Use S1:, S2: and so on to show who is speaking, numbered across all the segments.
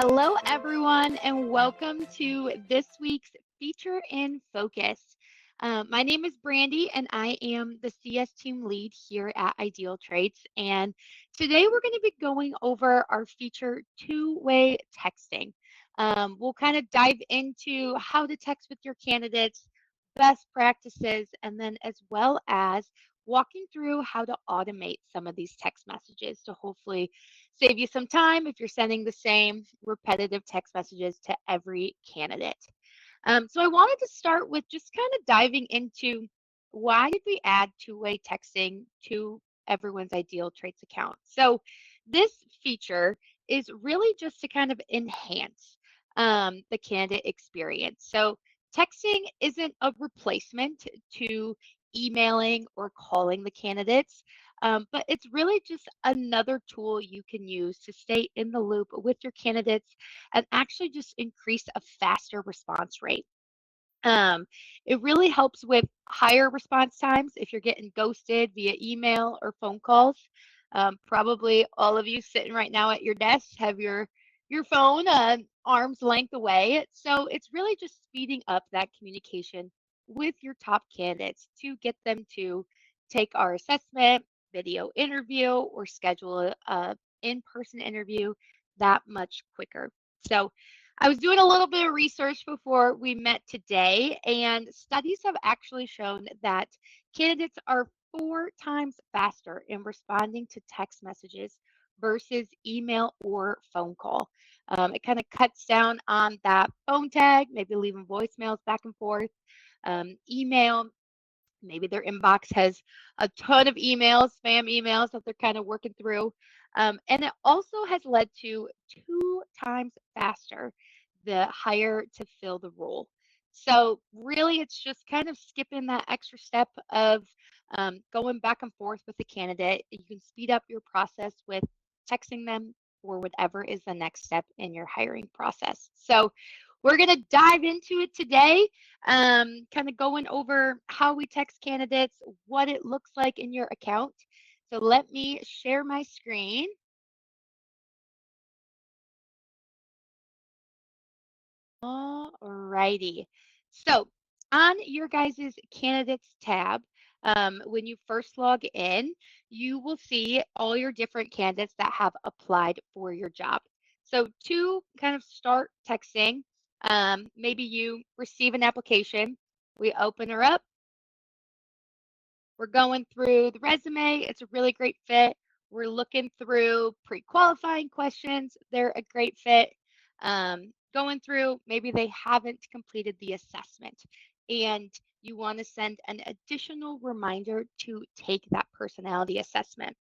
S1: Hello, everyone, and welcome to this week's Feature in Focus. My name is Brandy, and I am the CS team lead here at Ideal Traits. And today we're going to be going over our feature two-way texting. We'll kind of dive into how to text with your candidates, best practices, and then as well as walking through how to automate some of these text messages to hopefully save you some time if you're sending the same repetitive text messages to every candidate. So I wanted to start with just kind of diving into why did we add two-way texting to everyone's Ideal Traits account? So this feature is really just to kind of enhance the candidate experience. So texting isn't a replacement to emailing or calling the candidates. But it's really just another tool you can use to stay in the loop with your candidates and actually just increase a faster response rate. Um, it really helps with higher response times if you're getting ghosted via email or phone calls. Probably all of you sitting right now at your desk have your phone arm's length away. So it's really just speeding up that communication with your top candidates to get them to take our assessment, video interview, or schedule a in-person interview that much quicker. So I was doing a little bit of research before we met today, and studies have actually shown that candidates are 4 times faster in responding to text messages versus email or phone call. It kind of cuts down on that phone tag, maybe leaving voicemails back and forth. Email, maybe their inbox has a ton of emails, spam emails that they're kind of working through. And it also has led to 2 times faster the hire to fill the role. So really, it's just kind of skipping that extra step of going back and forth with the candidate. You can speed up your process with texting them or whatever is the next step in your hiring process. So we're going to dive into it today, kind of going over how we text candidates, what it looks like in your account. So let me share my screen. All righty. So on your guys' candidates tab, when you first log in, you will see all your different candidates that have applied for your job. So to kind of start texting, maybe you receive an application, we open her up, we're going through the resume. It's a really great fit. We're looking through pre-qualifying questions. They're a great fit. Going through, maybe they haven't completed the assessment and you want to send an additional reminder to take that personality assessment.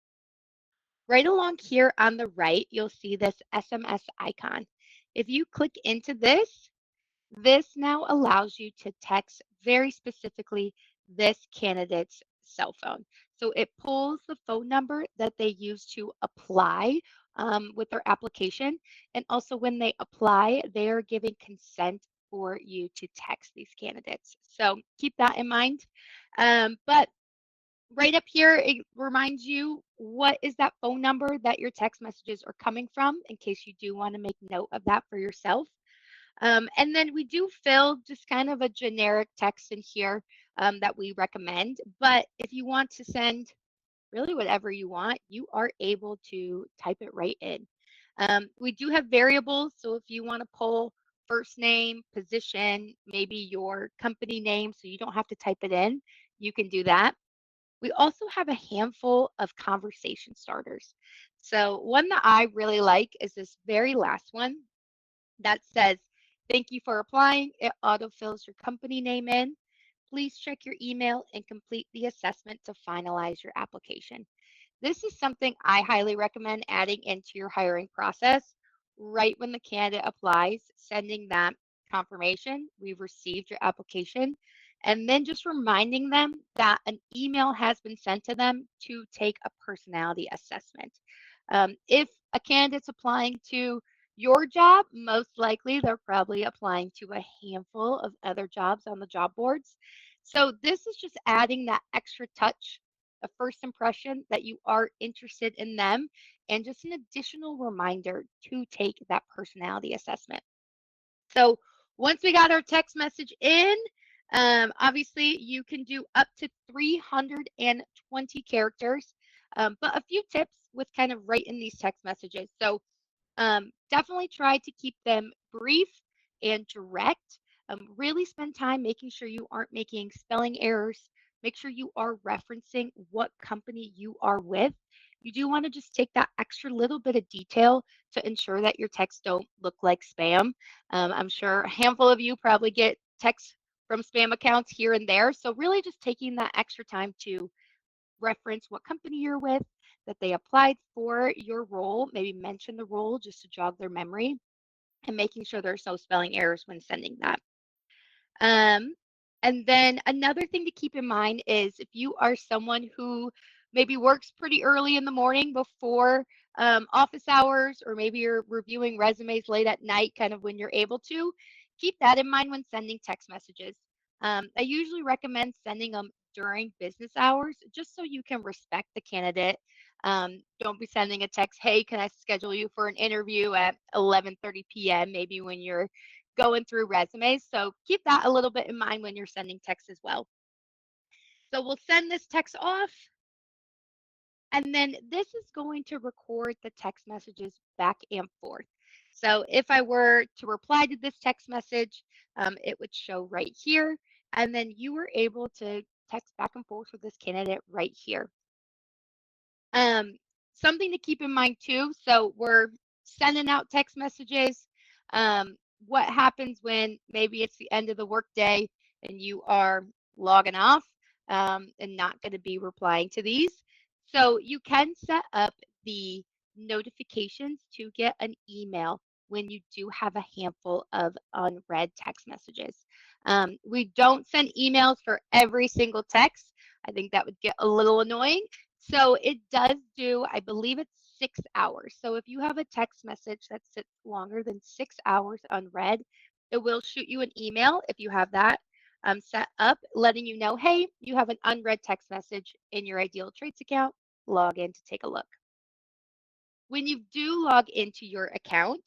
S1: Right along here on the right, you'll see this SMS icon. If you click into this, this now allows you to text very specifically this candidate's cell phone. So it pulls the phone number that they use to apply with their application. And also, when they apply, they are giving consent for you to text these candidates. So keep that in mind. But right up here, it reminds you what is that phone number that your text messages are coming from in case you do want to make note of that for yourself. And then we do fill just kind of a generic text in here that we recommend. But if you want to send really whatever you want, you are able to type it right in. We do have variables. So if you want to pull first name, position, maybe your company name, so you don't have to type it in, you can do that. We also have a handful of conversation starters. So one that I really like is this very last one that says, "Thank you for applying." It autofills your company name in. Please check your email and complete the assessment to finalize your application. This is something I highly recommend adding into your hiring process right when the candidate applies, sending that confirmation, we've received your application, and then just reminding them that an email has been sent to them to take a personality assessment. If a candidate's applying to your job, most likely they're probably applying to a handful of other jobs on the job boards. So this is just adding that extra touch a first impression that you are interested in them, and just an additional reminder to take that personality assessment. So once we got our text message in, obviously you can do up to 320 characters, but a few tips with kind of writing these text messages. So definitely try to keep them brief and direct. Really spend time making sure you aren't making spelling errors. Make sure you are referencing what company you are with. You do want to just take that extra little bit of detail to ensure that your texts don't look like spam. I'm sure a handful of you probably get texts from spam accounts here and there. So, really just taking that extra time to reference what company you're with, that they applied for your role, maybe mention the role just to jog their memory, and making sure there's no spelling errors when sending that. Um, and then another thing to keep in mind is if you are someone who maybe works pretty early in the morning before office hours, or maybe you're reviewing resumes late at night, kind of when you're able to, keep that in mind when sending text messages. I usually recommend sending them during business hours just so you can respect the candidate. Don't be sending a text, hey, can I schedule you for an interview at 11:30 p.m., maybe when you're going through resumes. So keep that a little bit in mind when you're sending text as well. So we'll send this text off, and then this is going to record the text messages back and forth. So if I were to reply to this text message, it would show right here. And then you were able to text back and forth with this candidate right here. Um, Something to keep in mind too. So we're sending out text messages. What happens when maybe it's the end of the workday and you are logging off and not going to be replying to these? So you can set up the notifications to get an email when you do have a handful of unread text messages. We don't send emails for every single text. I think that would get a little annoying. So it does do, I believe it's 6 hours. So if you have a text message that sits longer than 6 hours unread, it will shoot you an email if you have that set up, letting you know, hey, you have an unread text message in your Ideal Traits account. Log in to take a look. When you do log into your account,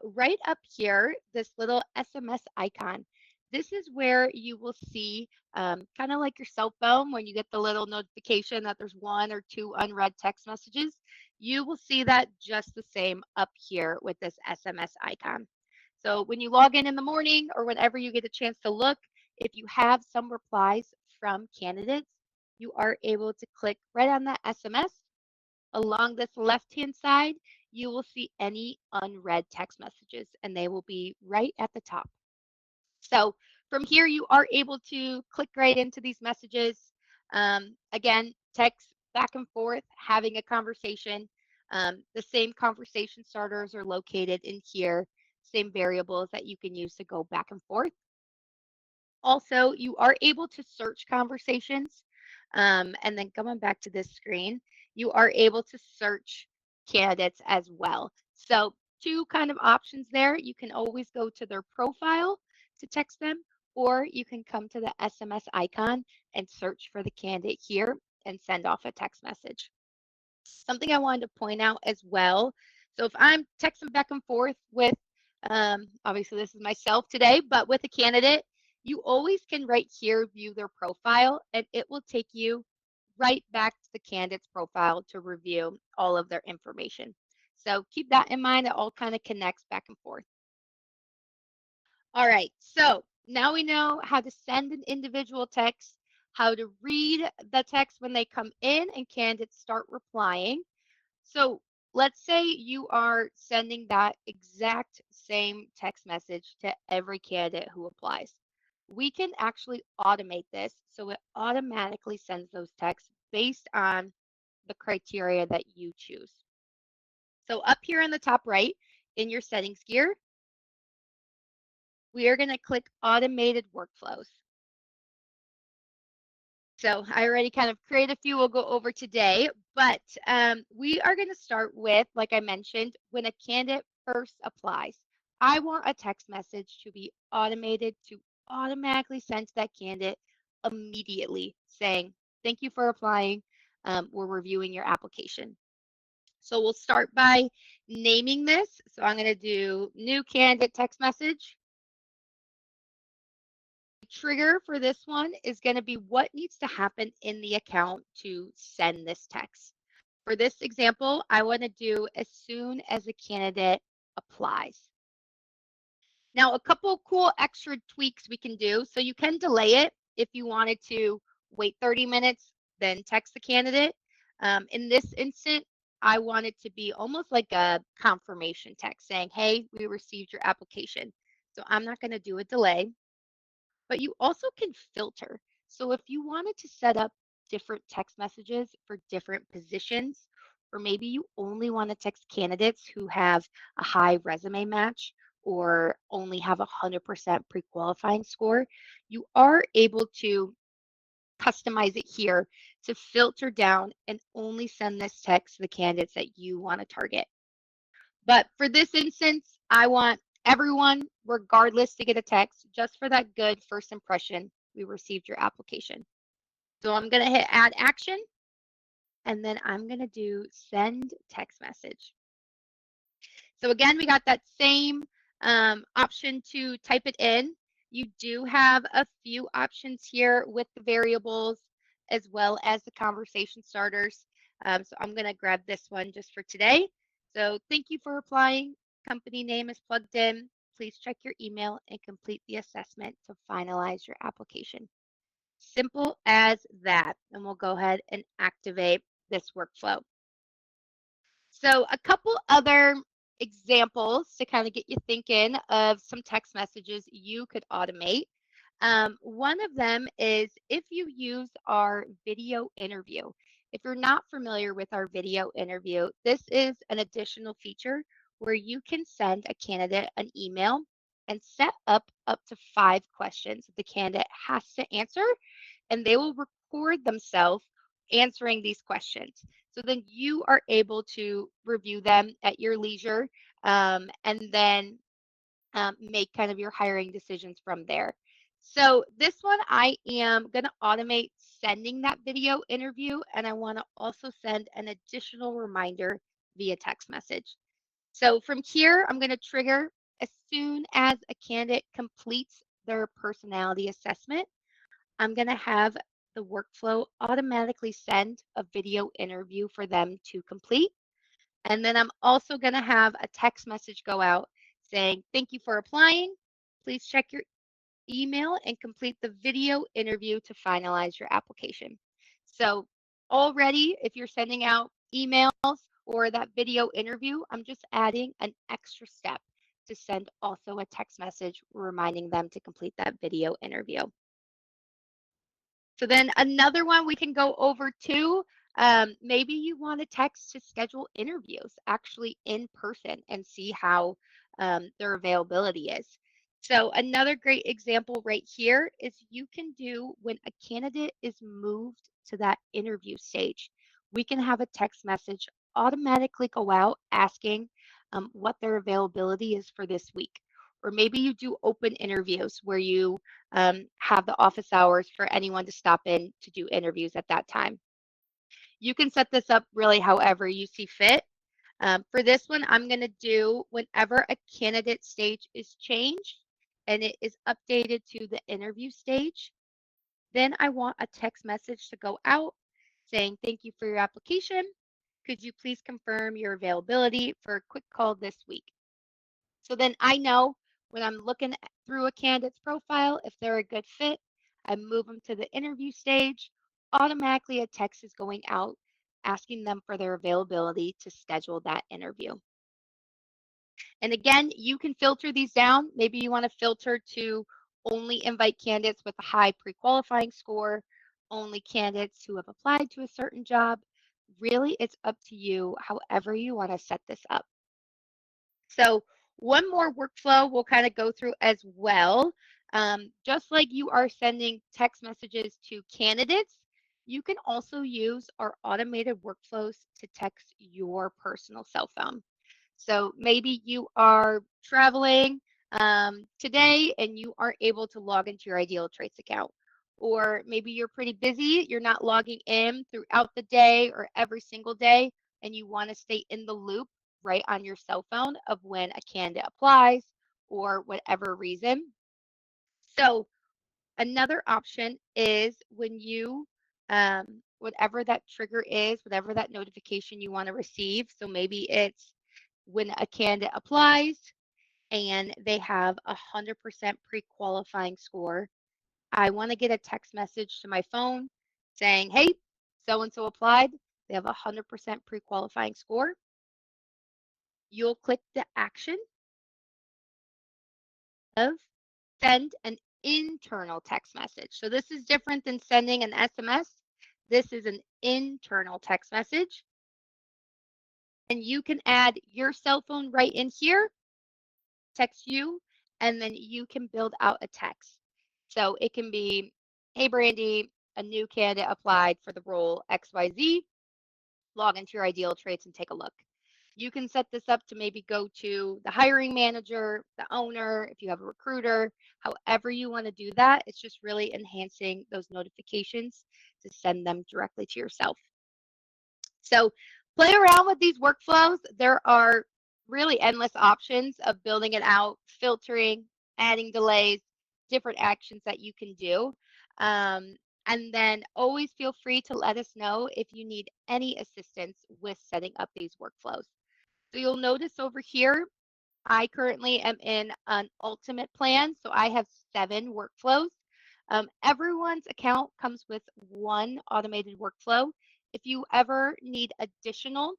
S1: right up here, this little SMS icon, this is where you will see, kind of like your cell phone when you get the little notification that there's one or two unread text messages. You will see that just the same up here with this SMS icon. So when you log in the morning or whenever you get a chance to look, if you have some replies from candidates, you are able to click right on that SMS. Along this left-hand side, you will see any unread text messages, and they will be right at the top. So from here, you are able to click right into these messages. Again, text back and forth, having a conversation. The same conversation starters are located in here, same variables that you can use to go back and forth. Also, you are able to search conversations. And then coming back to this screen, you are able to search candidates as well. So, two kind of options there. You can always go to their profile to text them, or you can come to the SMS icon and search for the candidate here and send off a text message. Something I wanted to point out as well. So if I'm texting back and forth with, obviously this is myself today, but with a candidate, you always can right here view their profile, and it will take you right back to the candidate's profile to review all of their information. So keep that in mind. It all kind of connects back and forth. All right, so now we know how to send an individual text, how to read the text when they come in and candidates start replying. So let's say you are sending that exact same text message to every candidate who applies. We can actually automate this so it automatically sends those texts based on the criteria that you choose. So up here in the top right in your settings gear, we are going to click automated workflows. So I already kind of created a few we'll go over today, but we are going to start with, like I mentioned, when a candidate first applies. I want a text message to be automated to automatically send to that candidate immediately saying, thank you for applying. We're reviewing your application. So we'll start by naming this. So I'm going to do new candidate text message. Trigger for this one is going to be what needs to happen in the account to send this text. For this example, I want to do as soon as a candidate applies. Now, a couple cool extra tweaks we can do. So you can delay it if you wanted to wait 30 minutes, then text the candidate. In this instant, I want it to be almost like a confirmation text saying, hey, we received your application. So I'm not going to do a delay, but you also can filter. So if you wanted to set up different text messages for different positions, or maybe you only want to text candidates who have a high resume match or only have a 100% pre-qualifying score, you are able to customize it here to filter down and only send this text to the candidates that you want to target. But for this instance, I want everyone, regardless, to get a text just for that good first impression. We received your application. So I'm going to hit add action, and then I'm going to do send text message. So again, we got that same option to type it in. You do have a few options here with the variables as well as the conversation starters. So I'm going to grab this one just for today. So thank you for applying. Company name is plugged in. Please check your email and complete the assessment to finalize your application. Simple as that. And we'll go ahead and activate this workflow. So a couple other examples to kind of get you thinking of some text messages you could automate. One of them is if you use our video interview. If you're not familiar with our video interview, this is an additional feature where you can send a candidate an email and set up to 5 questions that the candidate has to answer, and they will record themselves answering these questions. So then you are able to review them at your leisure, and then make kind of your hiring decisions from there. So this one, I am going to automate sending that video interview, and I want to also send an additional reminder via text message. So from here, I'm going to trigger as soon as a candidate completes their personality assessment. I'm going to have the workflow automatically send a video interview for them to complete. And then I'm also going to have a text message go out saying, thank you for applying. Please check your email and complete the video interview to finalize your application. So already, if you're sending out emails or that video interview, I'm just adding an extra step to send also a text message reminding them to complete that video interview. So then another one we can go over too. Maybe you want to text to schedule interviews actually in person and see how their availability is. So another great example right here is you can do when a candidate is moved to that interview stage. We can have a text message automatically go out asking what their availability is for this week. Or maybe you do open interviews where you have the office hours for anyone to stop in to do interviews at that time. You can set this up really however you see fit. For this one, I'm going to do whenever a candidate stage is changed and it is updated to the interview stage, then I want a text message to go out saying, thank you for your application. Could you please confirm your availability for a quick call this week? So then I know when I'm looking through a candidate's profile, if they're a good fit, I move them to the interview stage. Automatically, a text is going out asking them for their availability to schedule that interview. And again, you can filter these down. Maybe you want to filter to only invite candidates with a high pre-qualifying score, only candidates who have applied to a certain job. Really, it's up to you, however you want to set this up. So one more workflow we'll kind of go through as well. Just like you are sending text messages to candidates, you can also use our automated workflows to text your personal cell phone. So maybe you are traveling today and you aren't able to log into your Ideal Traits account. or maybe you're pretty busy, you're not logging in throughout the day or every single day, and you want to stay in the loop right on your cell phone of when a candidate applies or whatever reason. So another option is when you, whatever that trigger is, whatever that notification you want to receive. So maybe it's when a candidate applies and they have 100% pre-qualifying score. I want to get a text message to my phone saying, hey, so and so applied. They have 100% pre-qualifying score. You'll click the action of send an internal text message. So this is different than sending an SMS. This is an internal text message. And you can add your cell phone right in here, text you, and then you can build out a text. So it can be, hey, Brandy, a new candidate applied for the role XYZ. Log into your ideal traits and take a look. You can set this up to maybe go to the hiring manager, the owner, if you have a recruiter, however you want to do that. It's just really enhancing those notifications to send them directly to yourself. So play around with these workflows. There are really endless options of building it out, filtering, adding delays, different actions that you can do. Um, and then always feel free to let us know if you need any assistance with setting up these workflows. So you'll notice over here, I currently am in an ultimate plan. So I have 7 workflows. Everyone's account comes with one automated workflow. If you ever need additional,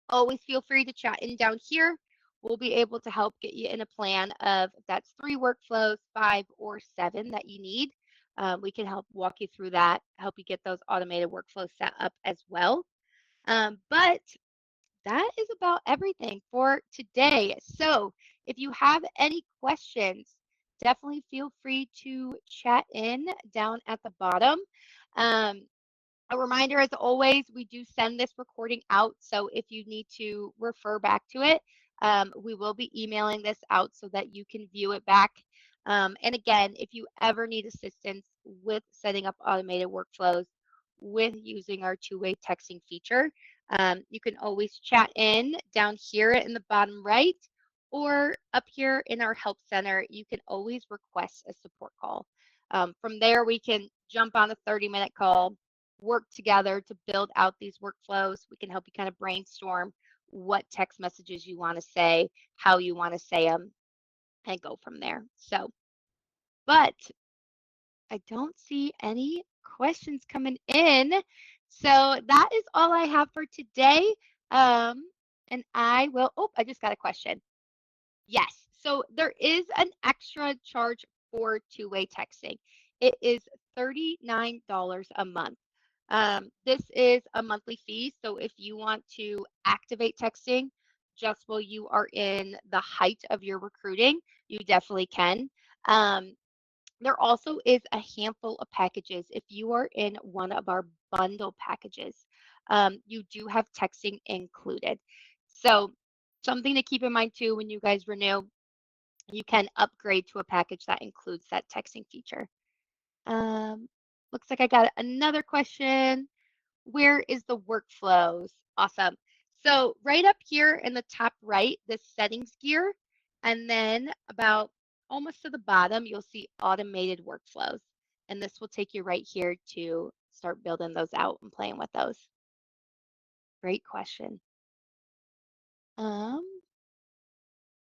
S1: always feel free to chat in down here. We'll be able to help get you in a plan of if that's 3 workflows, 5, or 7 that you need. We can help walk you through that, help you get those automated workflows set up as well. But that is about everything for today. So if you have any questions, definitely feel free to chat in down at the bottom. Um, a reminder, as always, we do send this recording out. So if you need to refer back to it, we will be emailing this out so that you can view it back. And again, if you ever need assistance with setting up automated workflows with using our two-way texting feature, you can always chat in down here in the bottom right, or up here in our help center, you can always request a support call. From there, we can jump on a 30-minute call, work together to build out these workflows. We can help you kind of brainstorm what text messages you want to say, how you want to say them, and go from there. So, but I don't see any questions coming in. So that is all I have for today. And I will, oh, I just got a question. Yes. So there is an extra charge for two-way texting. It is $39 a month. This is a monthly fee. So if you want to activate texting just while you are in the height of your recruiting, you definitely can. Um, there also is a handful of packages. If you are in one of our bundle packages, you do have texting included. So something to keep in mind too when you guys renew, you can upgrade to a package that includes that texting feature. Um, looks like I got another question. Where is the workflows? Awesome. So right up here in the top right, this settings gear, and then about almost to the bottom, you'll see automated workflows. And this will take you right here to start building those out and playing with those. Great question. Um,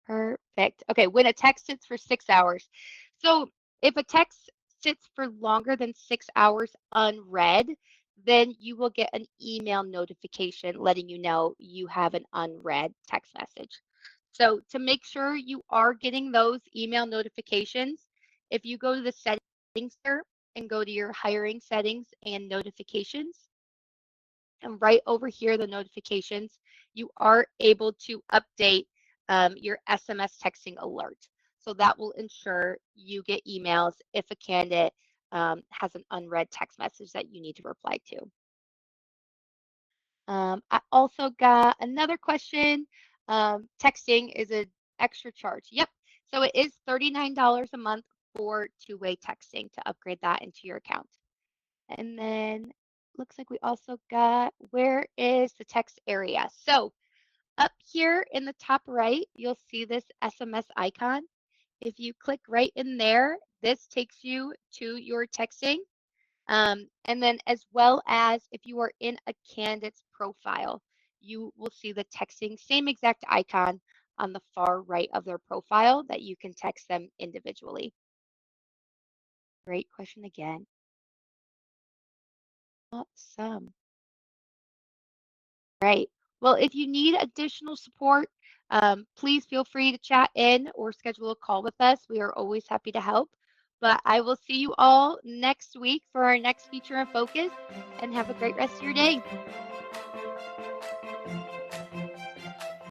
S1: Perfect. Okay, when a text sits for 6 hours. So if a text sits for longer than 6 hours unread, then you will get an email notification letting you know you have an unread text message. So to make sure you are getting those email notifications, if you go to the settings here and go to your hiring settings and notifications, and right over here, the notifications, you are able to update your SMS texting alert. So that will ensure you get emails if a candidate has an unread text message that you need to reply to. I also got another question. Texting is an extra charge. Yep. So it is $39 a month for two-way texting to upgrade that into your account. And then looks like we also got where is the text area. So up here in the top right, you'll see this SMS icon. If you click right in there, this takes you to your texting. And then as well as if you are in a candidate's profile, you will see the texting, same exact icon on the far right of their profile that you can text them individually. Great question again. Awesome. Right. Well, if you need additional support, please feel free to chat in or schedule a call with us. We are always happy to help. But I will see you all next week for our next feature and focus, and have a great rest of your day.